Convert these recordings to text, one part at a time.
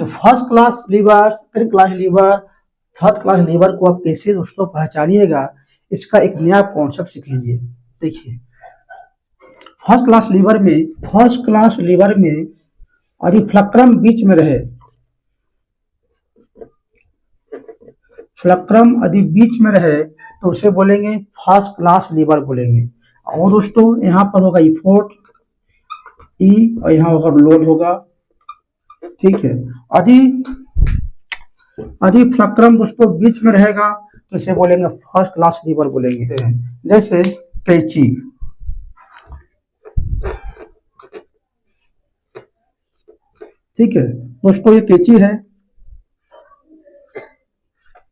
First class lever, second class lever, third class lever को आप कैसे दोस्तों पहचानिएगा, इसका एक नया कॉन्सेप्ट सीख लीजिए। देखिए फर्स्ट क्लास लीवर में यदि फ्लक्रम बीच में रहे, फ्लक्रम यदि बीच में रहे तो उसे बोलेंगे फर्स्ट क्लास लीवर बोलेंगे। और दोस्तों यहाँ पर होगा इफोर्ट ई और यहाँ होगा लोड होगा, ठीक है। यदि फ्लक्रम दोस्तों बीच में रहेगा तो इसे बोलेंगे फर्स्ट क्लास लीवर बोलेंगे। जैसे कैंची, ठीक है दोस्तों, ये कैंची है।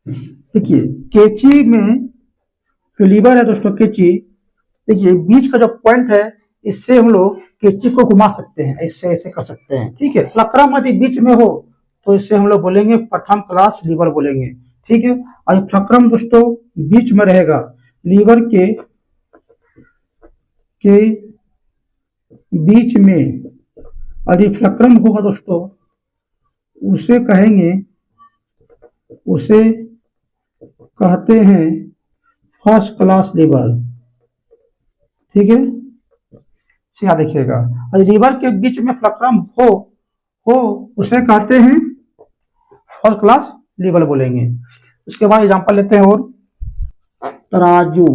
देखिए कैंची में जो लीवर है दोस्तों, कैंची देखिए बीच का जो पॉइंट है, इससे हम लोग कैंची को घुमा सकते हैं, इससे ऐसे कर सकते हैं, ठीक है। फ्लक्रम यदि बीच में हो तो इससे हम लोग बोलेंगे प्रथम क्लास लीवर बोलेंगे, ठीक है। और फ्लक्रम दोस्तों बीच में रहेगा, लीवर के बीच में यदि फ्लक्रम होगा दोस्तों, उसे कहते हैं फर्स्ट क्लास लीवर, ठीक है। याद देखिएगा, लीवर के बीच में फ्लक्रम हो उसे कहते हैं फर्स्ट क्लास लीवर बोलेंगे। उसके बाद एग्जांपल लेते हैं और तराजू।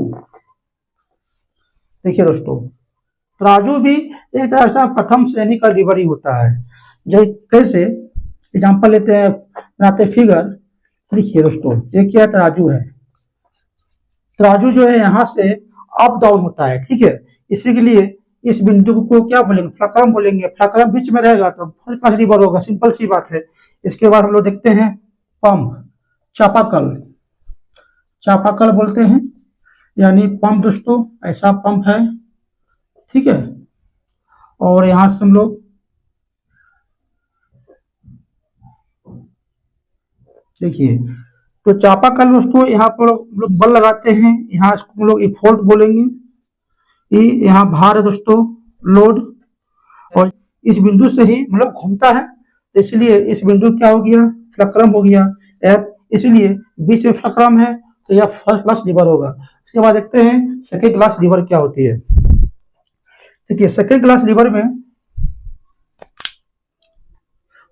देखिए दोस्तों तराजू भी एक तरह से प्रथम श्रेणी का लीवर ही होता है। जैसे कैसे एग्जांपल लेते हैं, बनाते फिगर। देखिए दोस्तों ये क्या तराजू है, तराजू जो है यहाँ से अप डाउन होता है, ठीक है। इसी के लिए इस बिंदु को क्या बोलेंगे, फ्लक्रम बोलेंगे। फ्लक्रम बीच में रहेगा तो फर्स्ट क्लास लीवर होगा, सिंपल सी बात है। इसके बाद हम लोग देखते हैं पंप, चापाकल बोलते हैं, यानी पंप दोस्तों ऐसा पंप है, ठीक है। और यहां से हम लोग देखिए तो चापाकल दोस्तों यहाँ पर लोग बल लगाते हैं, यहाँ हम लोग इफोर्ट बोलेंगे। ये यहाँ भार है दोस्तों, लोड, और इस बिंदु से ही मतलब घूमता है, तो इसलिए इस बिंदु क्या हो गया, फ्लक्रम हो गया एफ, इसलिए बीच में फ्लक्रम है तो यह फर्स्ट क्लास लीवर होगा। उसके बाद देखते हैं सेकेंड क्लास लीवर क्या होती है। देखिए सेकेंड क्लास लीवर में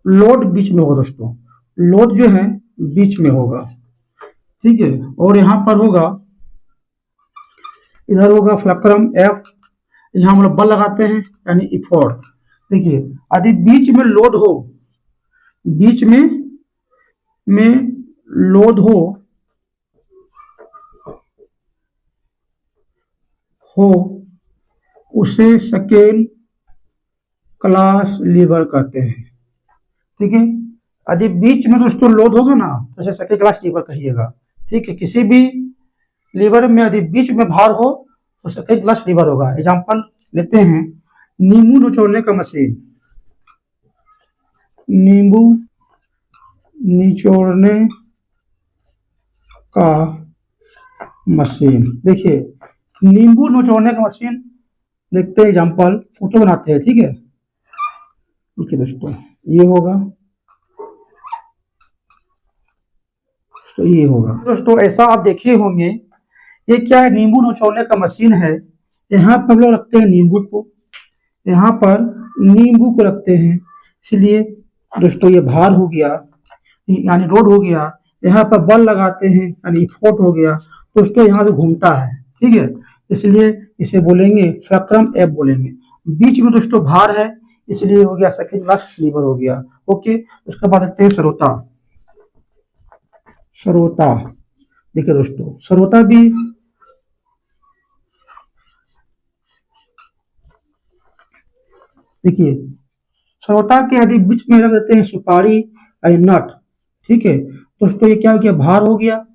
लोड बीच में होगा दोस्तों, लोड जो है बीच में होगा, ठीक है। और यहां पर होगा, इधर होगा फ्लक्रम एफ, यहां हम लोग बल लगाते हैं यानी इफोर्ट। देखिए यदि बीच में लोड हो, बीच में लोड हो उसे सेकेंड क्लास लीवर कहते हैं, ठीक है। यदि बीच में दोस्तों लोड होगा ना तो उसे सेकेंड क्लास लीवर कहिएगा, ठीक है। किसी भी लीवर में यदि बीच में भार हो तो सेकेंड क्लास लीवर होगा। एग्जांपल लेते हैं नींबू निचोड़ने का मशीन, नींबू निचोड़ने का मशीन। देखिए नींबू निचोड़ने का मशीन देखते हैं, एग्जांपल फोटो बनाते हैं, ठीक है। देखिए दोस्तों ये होगा, तो ये होगा दोस्तों, ऐसा आप देखे होंगे। ये क्या है, नींबू निचोड़ने का मशीन है। यहाँ पर हम लोग रखते हैं नींबू को, यहाँ पर नींबू को रखते हैं, इसलिए दोस्तों ये भार हो गया यानी लोड हो गया। यहाँ पर बल लगाते हैं यानी इफोर्ट हो गया दोस्तों, यहाँ से घूमता है, ठीक है। इसलिए इसे बोलेंगे फ्लक्रम एफ बोलेंगे। बीच में दोस्तों भार है, इसलिए हो गया सेकेंड क्लास लीवर हो गया, ओके। उसके बाद देखते हैं सरोता। देखिए दोस्तों सरोता भी देखिए, सरोता के यदि बीच में रख देते हैं सुपारी यानी नट, ठीक है। दोस्तों ये क्या हो गया, भार हो गया,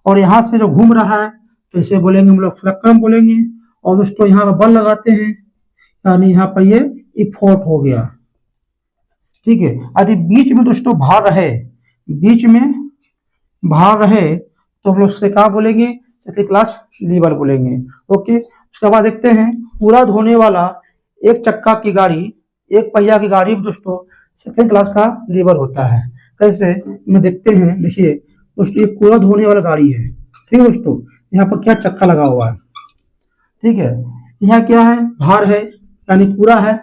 और यहाँ से जो घूम रहा है तो इसे बोलेंगे हम लोग फ्लक्रम बोलेंगे। और दोस्तों यहाँ पर बल लगाते हैं यानी यहाँ पर ये इफोर्ट हो गया, ठीक है। यदि बीच में दोस्तों भार रहे, बीच में भार रहे तो हम लोग से क्या बोलेंगे, सेकेंड क्लास लीवर बोलेंगे, ओके। उसके बाद देखते हैं पूरा धोने वाला एक चक्का की गाड़ी, एक पहिया की गाड़ी दोस्तों सेकेंड क्लास का लीवर होता है। कैसे में देखते हैं, देखिए दोस्तों ये कूड़ा धोने वाला गाड़ी है, ठीक है दोस्तों। यहाँ पर क्या चक्का लगा हुआ है, ठीक है। यहाँ क्या है, भार है यानी कूड़ा है।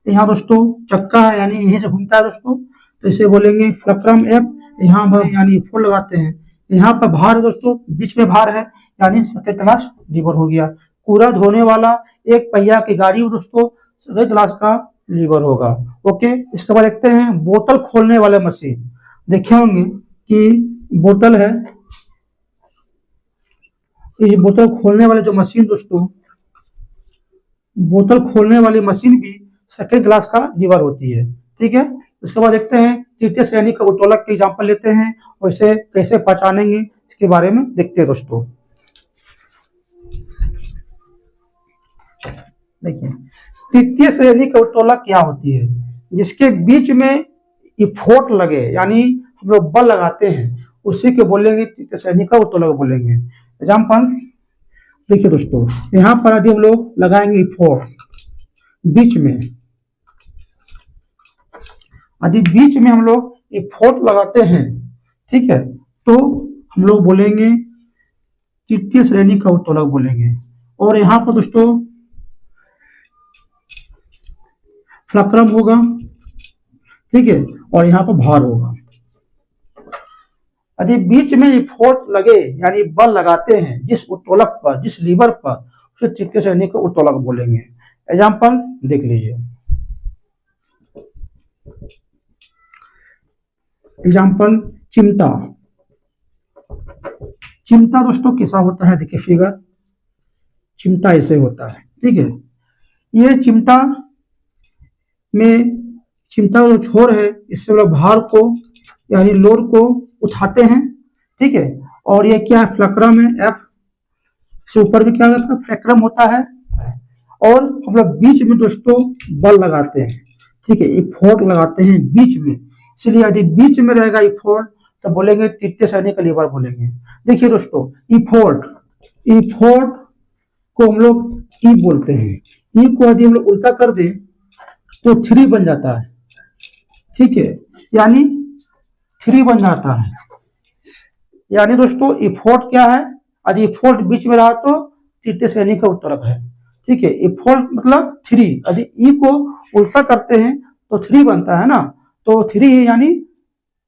यहाँ दोस्तों चक्का है यानी यहीं से घूमता है दोस्तों, तो इसे बोलेंगे फ्लक्रम एफ। यहाँ पर यानी फोर लगाते हैं, यहाँ पर भार है दोस्तों, बीच में भार है यानी सेकेंड क्लास लीवर हो गया। कूड़ा धोने वाला एक पहिया की गाड़ी दोस्तों सेकेंड क्लास का लीवर होगा। ओके, इसके बाद देखते हैं बोतल खोलने वाले मशीन। देखे होंगे कि बोतल है, इस बोतल खोलने वाले जो मशीन दोस्तों, बोतल खोलने वाली मशीन भी सेकेंड क्लास का लीवर होती है, ठीक है। उसके बाद देखते हैं तृतीय श्रेणी का उत्तोलक के एग्जाम्पल लेते हैं और इसे कैसे पहचानेंगे इसके बारे में देखते हैं दोस्तों। देखिए तृतीय श्रेणी का उत्तोलक क्या होती है, जिसके बीच में इफोर्ट लगे यानी हम लोग बल लगाते हैं, उसी के बोलेंगे तृतीय श्रेणी का उत्तोलक बोलेंगे। एग्जाम्पल देखिए दोस्तों, यहाँ पर यदि हम लोग लगाएंगे इफोर्ट बीच में, यदि बीच में हम लोग इफोर्ट लगाते हैं, ठीक है, तो हम लोग बोलेंगे तृतीय श्रेणी का उत्तोलक बोलेंगे। और यहाँ पर दोस्तों फ्लक्रम होगा, ठीक है, और यहाँ पर भार होगा। यदि बीच में इफोर्ट लगे यानी बल लगाते हैं जिस उत्तोलक पर, जिस लीवर पर, उसे तृतीय श्रेणी का उत्तोलक बोलेंगे। एग्जाम्पल देख लीजिए, एग्जाम्पल चिमटा। चिमटा दोस्तों कैसा होता है, देखिए फिगर, चिमटा ऐसे होता है, ठीक है। ये चिमटा में, चिमटा जो छोर है इससे लोग भार को यानी लोड को उठाते हैं, ठीक है। और ये क्या है, फ्लक्रम है एफ, से ऊपर भी क्या होता है, फ्लक्रम होता है। और हम लोग बीच में दोस्तों बल लगाते हैं, ठीक है, इफोर्ट लगाते हैं बीच में, इसलिए यदि बीच में रहेगा इफोर्ट तो बोलेंगे तृतीय श्रेणी का लीवर बोलेंगे। देखिए दोस्तों इफोर्ट, इफोर्ट को हम लोग ई बोलते हैं। ई को यदि हम लोग उल्टा कर दें तो 3 बन जाता है, ठीक है, यानी 3 बन जाता है। यानी दोस्तों इफोर्ट क्या है, यदि इफोर्ट बीच में रहा तो तृतीय श्रेणी का उत्तोलक है, ठीक है। इफोर्ट मतलब 3, यदि ई को उल्टा करते हैं तो 3 बनता है ना, तो 3 यानी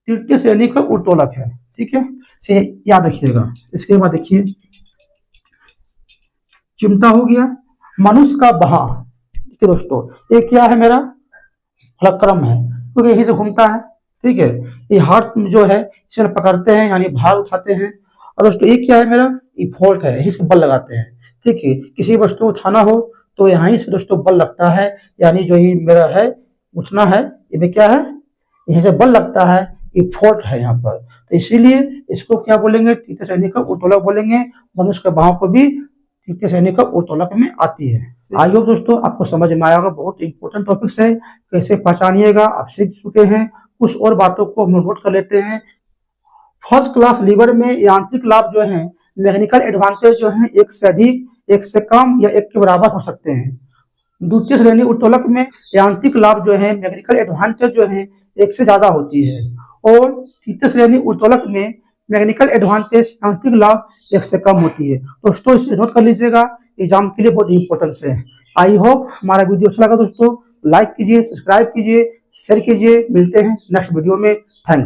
तृतीय श्रेणी का उत्तोलक है, ठीक है, से याद रखिएगा। इसके बाद देखिए चिमटा हो गया। मनुष्य का बाह, ठीक है दोस्तों, ये क्या है, मेरा फ्लक्रम है क्योंकि यहीं से घूमता है, ठीक है। ये हाथ जो है इसे पकड़ते हैं यानी भार उठाते हैं। और दोस्तों ये क्या है, मेरा इफोर्ट है, यहीं से बल लगाते हैं, ठीक है। किसी वस्तु को उठाना हो तो यहीं से दोस्तों बल लगता है, यानी जो ही मेरा है उठना है, ये क्या है, यहीं से बल लगता है, इफोर्ट है यहाँ पर, तो इसीलिए इसको क्या बोलेंगे, तृतीय श्रेणी का उत्तोलक बोलेंगे। मनुष्य के बाहों को भी तृतीय श्रेणी का उत्तोलक में आती है। आई होप दोस्तों आपको समझ में आया होगा, बहुत इंपॉर्टेंट टॉपिक्स है, कैसे पहचानिएगा आप सीख चुके हैं। कुछ और बातों को हम नोट कर लेते हैं। फर्स्ट क्लास लीवर में यांत्रिक लाभ जो है, मैकेनिकल एडवांटेज जो है, एक से अधिक, एक से कम या एक के बराबर हो सकते हैं। द्वितीय श्रेणी उत्तोलक में यांत्रिक लाभ जो है, मैकेनिकल एडवांटेज जो है, एक से ज्यादा होती है। और तृतीय श्रेणी उत्तोलक में मैकेनिकल एडवांटेज, यांत्रिक लाभ एक से कम होती है। दोस्तों इसे नोट कर लीजिएगा, एग्जाम के लिए बहुत इंपॉर्टेंट है। आई होप हमारा वीडियो अच्छा लगा दोस्तों, लाइक कीजिए, सब्सक्राइब कीजिए, शेयर कीजिए। मिलते हैं नेक्स्ट वीडियो में। थैंक्स।